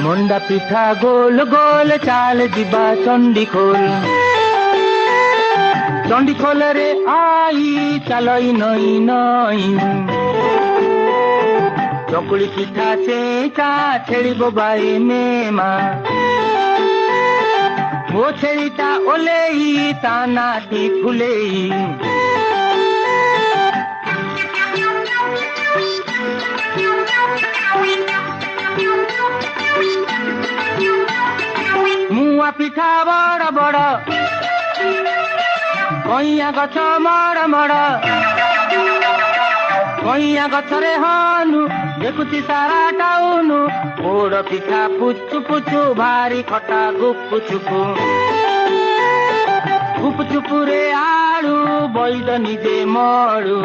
মন্ডা পিঠা গোল গোল চাল ଯିବା চণ্ডীখোল চণ্ডীখোলরে আই চালই নই নই চকুଳି পিঠা চেঁচা ଛେଳିବ ବାଇ ମେମା ମୋ ଛେଳିଟା ଓଲେଇ ତା ନାଟି ଫୁଲେଇ মুয়া পিঠা বড় বড় কইয়া গছ মড় মড় কইয়া গছরে হনু দেখুছি সারা টাউনু পোড় পিঠা পুচু পুচু ভারি খটা গুপু চুপুরে আলু বৈদ নিজে মড়ু